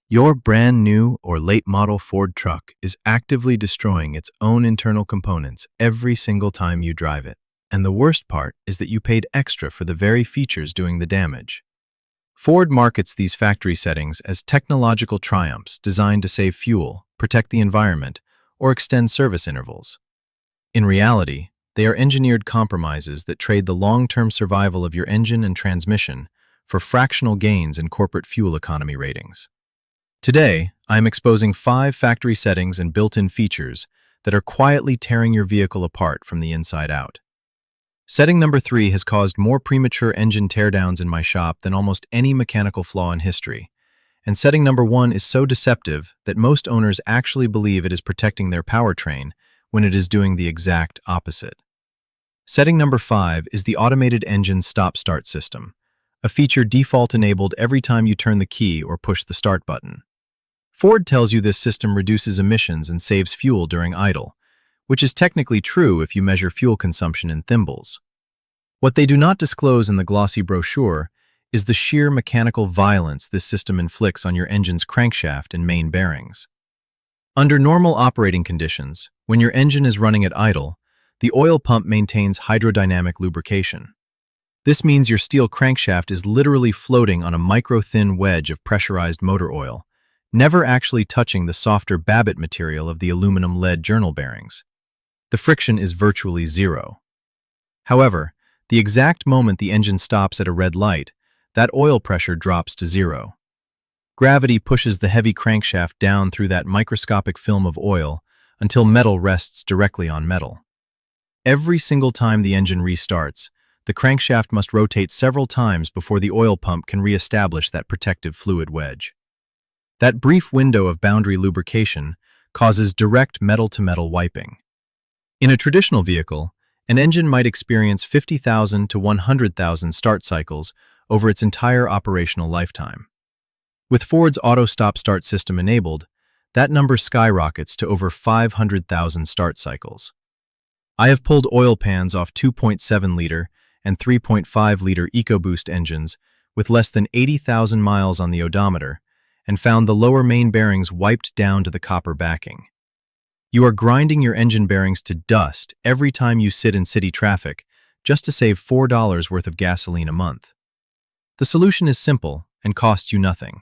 Your brand new or late model Ford truck is actively destroying its own internal components every single time you drive it. And the worst part is that you paid extra for the very features doing the damage. Ford markets these factory settings as technological triumphs designed to save fuel, protect the environment, or extend service intervals. In reality, they are engineered compromises that trade the long-term survival of your engine and transmission for fractional gains in corporate fuel economy ratings. Today, I am exposing 5 factory settings and built-in features that are quietly tearing your vehicle apart from the inside out. Setting number 3 has caused more premature engine teardowns in my shop than almost any mechanical flaw in history. And setting number 1 is so deceptive that most owners actually believe it is protecting their powertrain when it is doing the exact opposite. Setting number 5 is the automated engine stop-start system, a feature default-enabled every time you turn the key or push the start button. Ford tells you this system reduces emissions and saves fuel during idle, which is technically true if you measure fuel consumption in thimbles. What they do not disclose in the glossy brochure is the sheer mechanical violence this system inflicts on your engine's crankshaft and main bearings. Under normal operating conditions, when your engine is running at idle, the oil pump maintains hydrodynamic lubrication. This means your steel crankshaft is literally floating on a micro-thin wedge of pressurized motor oil, never actually touching the softer Babbitt material of the aluminum-lead journal bearings. The friction is virtually zero. However, the exact moment the engine stops at a red light, that oil pressure drops to zero. Gravity pushes the heavy crankshaft down through that microscopic film of oil until metal rests directly on metal. Every single time the engine restarts, the crankshaft must rotate several times before the oil pump can re-establish that protective fluid wedge. That brief window of boundary lubrication causes direct metal-to-metal wiping. In a traditional vehicle, an engine might experience 50,000 to 100,000 start cycles over its entire operational lifetime. With Ford's auto stop-start system enabled, that number skyrockets to over 500,000 start cycles. I have pulled oil pans off 2.7-liter and 3.5-liter EcoBoost engines with less than 80,000 miles on the odometer and found the lower main bearings wiped down to the copper backing. You are grinding your engine bearings to dust every time you sit in city traffic just to save $4 worth of gasoline a month. The solution is simple and costs you nothing.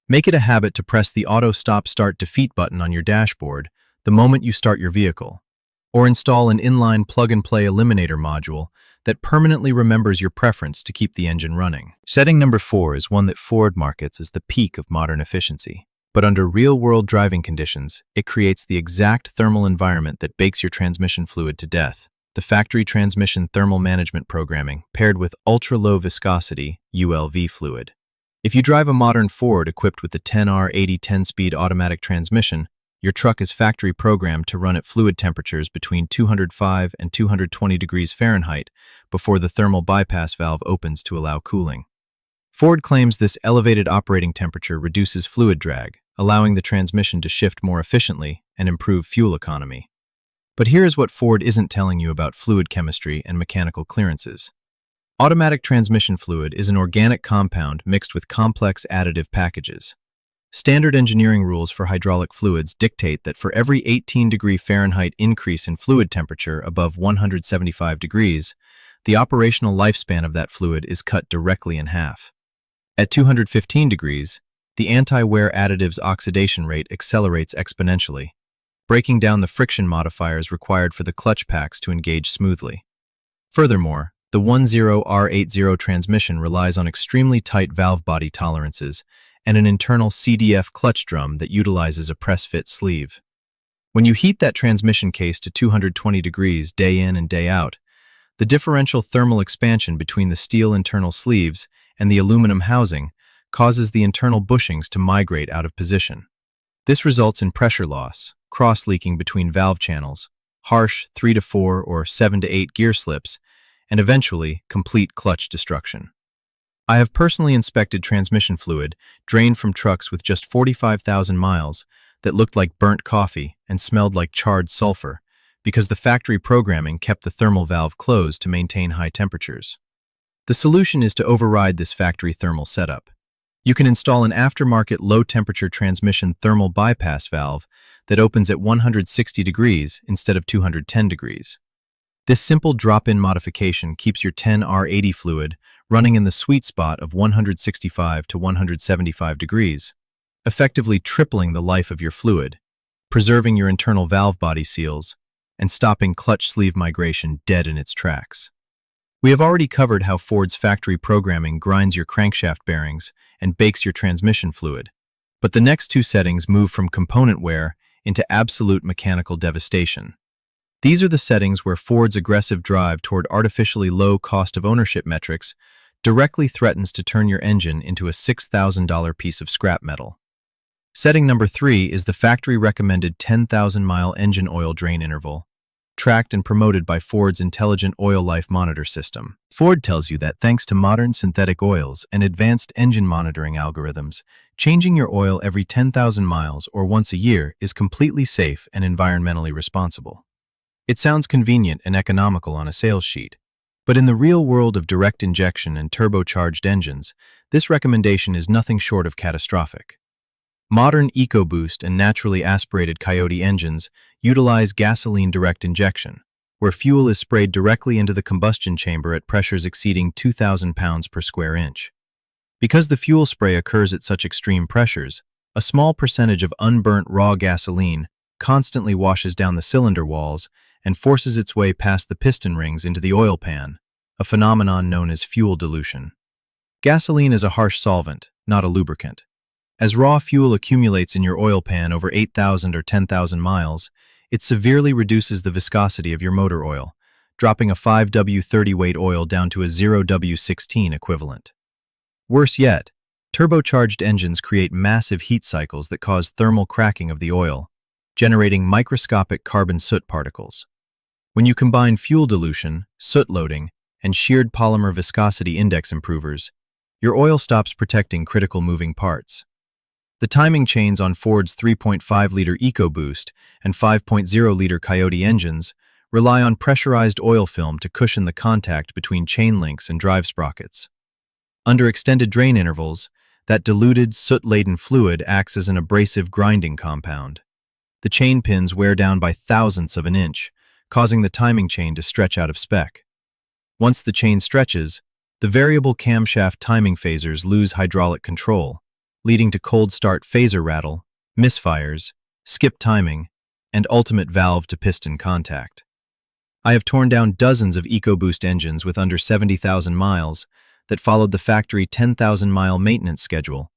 Make it a habit to press the Auto Stop Start Defeat button on your dashboard the moment you start your vehicle, or install an inline plug-and-play eliminator module that permanently remembers your preference to keep the engine running. Setting number 4 is one that Ford markets as the peak of modern efficiency. But under real-world driving conditions, it creates the exact thermal environment that bakes your transmission fluid to death. The factory transmission thermal management programming paired with ultra-low viscosity ULV fluid. If you drive a modern Ford equipped with the 10R80 10-speed automatic transmission, your truck is factory programmed to run at fluid temperatures between 205 and 220 degrees Fahrenheit before the thermal bypass valve opens to allow cooling. Ford claims this elevated operating temperature reduces fluid drag, allowing the transmission to shift more efficiently and improve fuel economy. But here's what Ford isn't telling you about fluid chemistry and mechanical clearances. Automatic transmission fluid is an organic compound mixed with complex additive packages. Standard engineering rules for hydraulic fluids dictate that for every 18-degree Fahrenheit increase in fluid temperature above 175 degrees, the operational lifespan of that fluid is cut directly in half. At 215 degrees, the anti-wear additive's oxidation rate accelerates exponentially, breaking down the friction modifiers required for the clutch packs to engage smoothly. Furthermore, the 10R80 transmission relies on extremely tight valve body tolerances and an internal CDF clutch drum that utilizes a press-fit sleeve. When you heat that transmission case to 220 degrees day in and day out, the differential thermal expansion between the steel internal sleeves and the aluminum housing causes the internal bushings to migrate out of position. This results in pressure loss, cross-leaking between valve channels, harsh 3 to 4 or 7 to 8 gear slips, and eventually complete clutch destruction. I have personally inspected transmission fluid drained from trucks with just 45,000 miles that looked like burnt coffee and smelled like charred sulfur because the factory programming kept the thermal valve closed to maintain high temperatures. The solution is to override this factory thermal setup. You can install an aftermarket low-temperature transmission thermal bypass valve that opens at 160 degrees instead of 210 degrees. This simple drop-in modification keeps your 10R80 fluid running in the sweet spot of 165 to 175 degrees, effectively tripling the life of your fluid, preserving your internal valve body seals, and stopping clutch sleeve migration dead in its tracks. We have already covered how Ford's factory programming grinds your crankshaft bearings and bakes your transmission fluid, but the next two settings move from component wear into absolute mechanical devastation. These are the settings where Ford's aggressive drive toward artificially low cost of ownership metrics directly threatens to turn your engine into a $6,000 piece of scrap metal. Setting number 3 is the factory-recommended 10,000-mile engine oil drain interval, tracked and promoted by Ford's Intelligent Oil Life Monitor system. Ford tells you that thanks to modern synthetic oils and advanced engine monitoring algorithms, changing your oil every 10,000 miles or once a year is completely safe and environmentally responsible. It sounds convenient and economical on a sales sheet, but in the real world of direct injection and turbocharged engines, this recommendation is nothing short of catastrophic. Modern EcoBoost and naturally aspirated Coyote engines utilize gasoline direct injection, where fuel is sprayed directly into the combustion chamber at pressures exceeding 2,000 pounds per square inch. Because the fuel spray occurs at such extreme pressures, a small percentage of unburnt raw gasoline constantly washes down the cylinder walls and forces its way past the piston rings into the oil pan, a phenomenon known as fuel dilution. Gasoline is a harsh solvent, not a lubricant. As raw fuel accumulates in your oil pan over 8,000 or 10,000 miles, it severely reduces the viscosity of your motor oil, dropping a 5W30 weight oil down to a 0W16 equivalent. Worse yet, turbocharged engines create massive heat cycles that cause thermal cracking of the oil, generating microscopic carbon soot particles. When you combine fuel dilution, soot loading, and sheared polymer viscosity index improvers, your oil stops protecting critical moving parts. The timing chains on Ford's 3.5-liter EcoBoost and 5.0-liter Coyote engines rely on pressurized oil film to cushion the contact between chain links and drive sprockets. Under extended drain intervals, that diluted, soot-laden fluid acts as an abrasive grinding compound. The chain pins wear down by thousandths of an inch, causing the timing chain to stretch out of spec. Once the chain stretches, the variable camshaft timing phasers lose hydraulic control, leading to cold start phaser rattle, misfires, skip timing, and ultimate valve-to-piston contact. I have torn down dozens of EcoBoost engines with under 70,000 miles that followed the factory 10,000-mile maintenance schedule,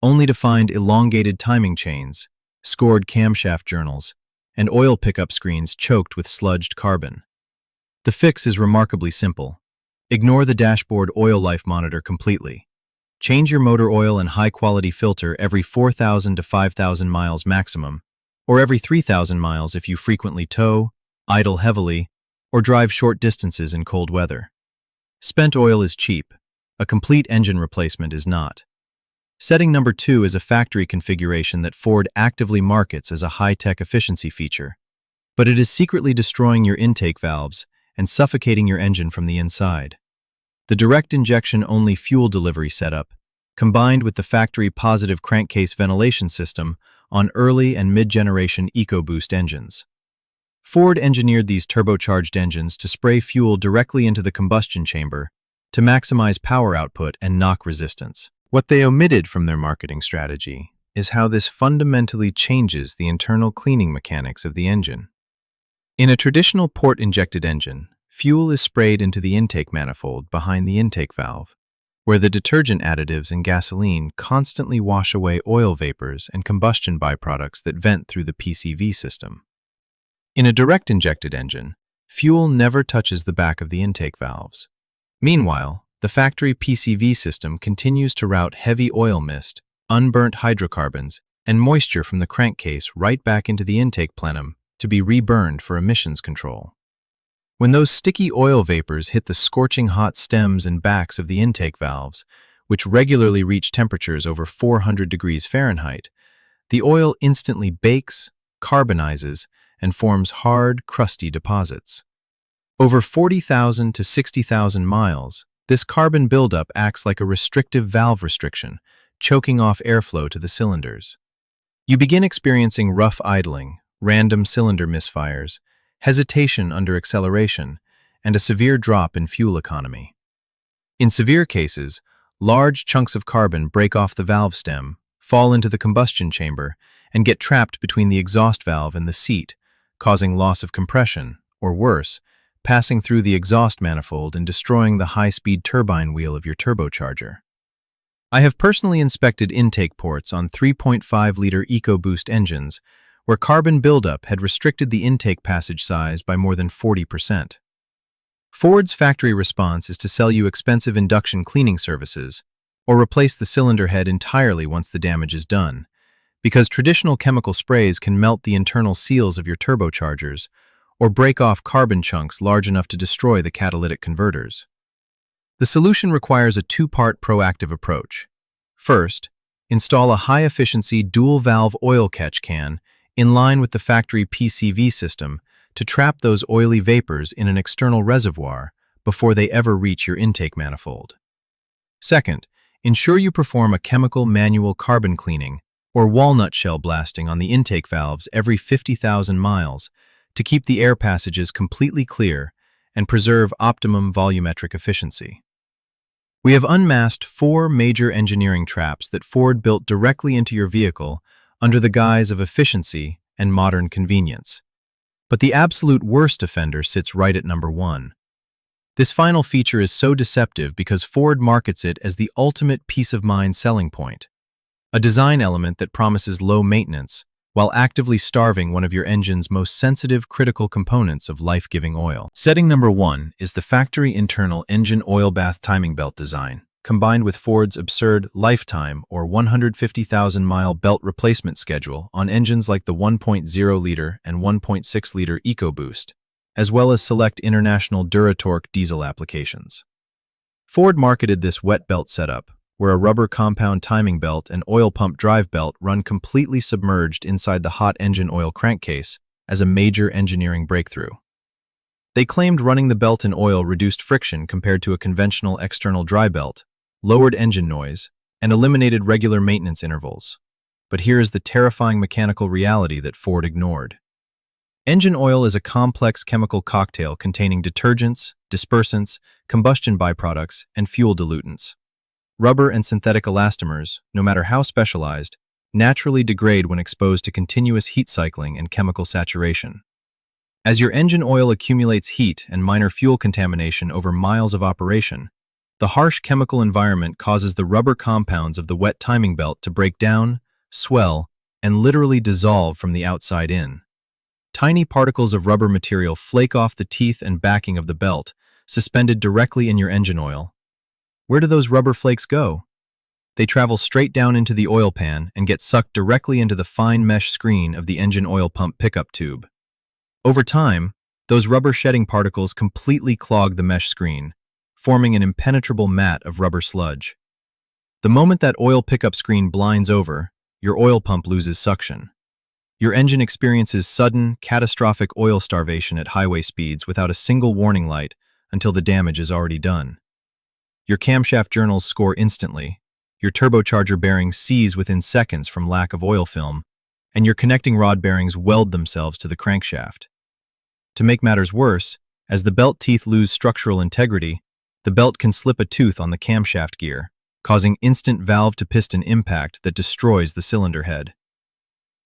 only to find elongated timing chains, scored camshaft journals, and oil pickup screens choked with sludged carbon. The fix is remarkably simple. Ignore the dashboard oil life monitor completely. Change your motor oil and high-quality filter every 4,000 to 5,000 miles maximum, or every 3,000 miles if you frequently tow, idle heavily, or drive short distances in cold weather. Spent oil is cheap. A complete engine replacement is not. Setting number 2 is a factory configuration that Ford actively markets as a high-tech efficiency feature, but it is secretly destroying your intake valves and suffocating your engine from the inside. The direct injection-only fuel delivery setup, combined with the factory positive crankcase ventilation system on early and mid-generation EcoBoost engines. Ford engineered these turbocharged engines to spray fuel directly into the combustion chamber to maximize power output and knock resistance. What they omitted from their marketing strategy is how this fundamentally changes the internal cleaning mechanics of the engine. In a traditional port-injected engine, fuel is sprayed into the intake manifold behind the intake valve, where the detergent additives and gasoline constantly wash away oil vapors and combustion byproducts that vent through the PCV system. In a direct injected engine, fuel never touches the back of the intake valves. Meanwhile, the factory PCV system continues to route heavy oil mist, unburnt hydrocarbons, and moisture from the crankcase right back into the intake plenum to be reburned for emissions control. When those sticky oil vapors hit the scorching hot stems and backs of the intake valves, which regularly reach temperatures over 400 degrees Fahrenheit, the oil instantly bakes, carbonizes, and forms hard, crusty deposits. Over 40,000 to 60,000 miles, this carbon buildup acts like a restrictive valve restriction, choking off airflow to the cylinders. You begin experiencing rough idling, random cylinder misfires, hesitation under acceleration, and a severe drop in fuel economy. In severe cases, large chunks of carbon break off the valve stem, fall into the combustion chamber, and get trapped between the exhaust valve and the seat, causing loss of compression, or worse, passing through the exhaust manifold and destroying the high-speed turbine wheel of your turbocharger. I have personally inspected intake ports on 3.5-liter EcoBoost engines where carbon buildup had restricted the intake passage size by more than 40%. Ford's factory response is to sell you expensive induction cleaning services or replace the cylinder head entirely once the damage is done, because traditional chemical sprays can melt the internal seals of your turbochargers or break off carbon chunks large enough to destroy the catalytic converters. The solution requires a two-part proactive approach. First, install a high-efficiency dual-valve oil catch can in line with the factory PCV system to trap those oily vapors in an external reservoir before they ever reach your intake manifold. Second, ensure you perform a chemical manual carbon cleaning or walnut shell blasting on the intake valves every 50,000 miles to keep the air passages completely clear and preserve optimum volumetric efficiency. We have unmasked 4 major engineering traps that Ford built directly into your vehicle under the guise of efficiency and modern convenience. But the absolute worst offender sits right at number 1. This final feature is so deceptive because Ford markets it as the ultimate peace of mind selling point, a design element that promises low maintenance while actively starving one of your engine's most sensitive critical components of life-giving oil. Setting number 1 is the factory internal engine oil bath timing belt design, combined with Ford's absurd lifetime or 150,000-mile belt replacement schedule on engines like the 1.0-liter and 1.6-liter EcoBoost, as well as select international Duratorque diesel applications. Ford marketed this wet belt setup, where a rubber compound timing belt and oil pump drive belt run completely submerged inside the hot engine oil crankcase, as a major engineering breakthrough. They claimed running the belt in oil reduced friction compared to a conventional external dry belt, lowered engine noise, and eliminated regular maintenance intervals. But here is the terrifying mechanical reality that Ford ignored. Engine oil is a complex chemical cocktail containing detergents, dispersants, combustion byproducts, and fuel dilutants. Rubber and synthetic elastomers, no matter how specialized, naturally degrade when exposed to continuous heat cycling and chemical saturation. As your engine oil accumulates heat and minor fuel contamination over miles of operation, the harsh chemical environment causes the rubber compounds of the wet timing belt to break down, swell, and literally dissolve from the outside in. Tiny particles of rubber material flake off the teeth and backing of the belt, suspended directly in your engine oil. Where do those rubber flakes go? They travel straight down into the oil pan and get sucked directly into the fine mesh screen of the engine oil pump pickup tube. Over time, those rubber shedding particles completely clog the mesh screen, forming an impenetrable mat of rubber sludge. The moment that oil pickup screen blinds over, your oil pump loses suction. Your engine experiences sudden, catastrophic oil starvation at highway speeds without a single warning light until the damage is already done. Your camshaft journals score instantly, your turbocharger bearings seize within seconds from lack of oil film, and your connecting rod bearings weld themselves to the crankshaft. To make matters worse, as the belt teeth lose structural integrity, the belt can slip a tooth on the camshaft gear, causing instant valve-to-piston impact that destroys the cylinder head.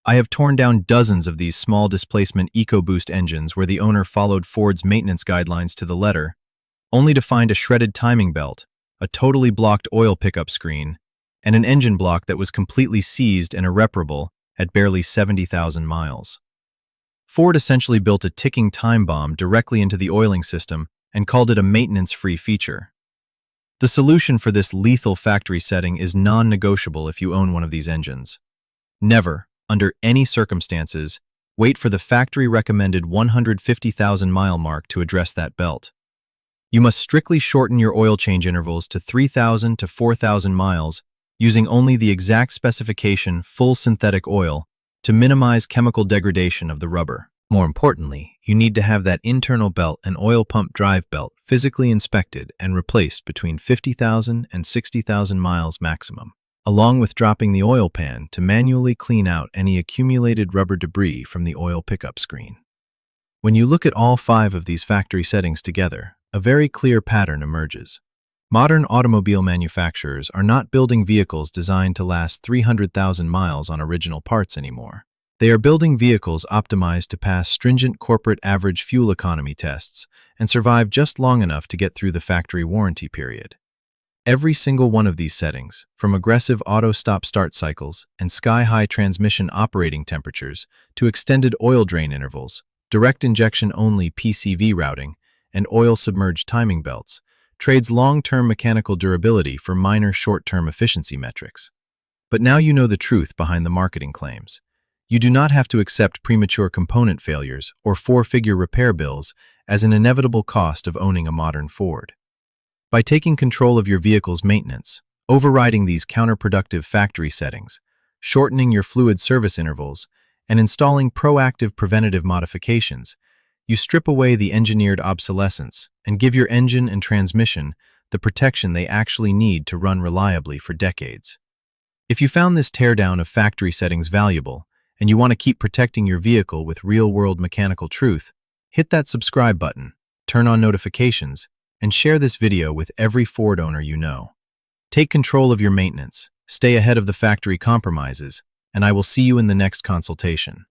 I have torn down dozens of these small displacement EcoBoost engines where the owner followed Ford's maintenance guidelines to the letter, only to find a shredded timing belt, a totally blocked oil pickup screen, and an engine block that was completely seized and irreparable at barely 70,000 miles. Ford essentially built a ticking time bomb directly into the oiling system and called it a maintenance-free feature. The solution for this lethal factory setting is non-negotiable if you own one of these engines. Never, under any circumstances, wait for the factory-recommended 150,000-mile mark to address that belt. You must strictly shorten your oil change intervals to 3,000 to 4,000 miles using only the exact specification full synthetic oil to minimize chemical degradation of the rubber. More importantly, you need to have that internal belt and oil pump drive belt physically inspected and replaced between 50,000 and 60,000 miles maximum. along with dropping the oil pan to manually clean out any accumulated rubber debris from the oil pickup screen. When you look at all 5 of these factory settings together, a very clear pattern emerges. Modern automobile manufacturers are not building vehicles designed to last 300,000 miles on original parts anymore. They are building vehicles optimized to pass stringent corporate average fuel economy tests and survive just long enough to get through the factory warranty period. Every single one of these settings, from aggressive auto stop-start cycles and sky-high transmission operating temperatures to extended oil drain intervals, direct injection-only PCV routing, and oil-submerged timing belts, trades long-term mechanical durability for minor short-term efficiency metrics. But now you know the truth behind the marketing claims. You do not have to accept premature component failures or 4-figure repair bills as an inevitable cost of owning a modern Ford. By taking control of your vehicle's maintenance, overriding these counterproductive factory settings, shortening your fluid service intervals, and installing proactive preventative modifications, you strip away the engineered obsolescence and give your engine and transmission the protection they actually need to run reliably for decades. If you found this teardown of factory settings valuable, and you want to keep protecting your vehicle with real-world mechanical truth, hit that subscribe button, turn on notifications, and share this video with every Ford owner you know. Take control of your maintenance, stay ahead of the factory compromises, and I will see you in the next consultation.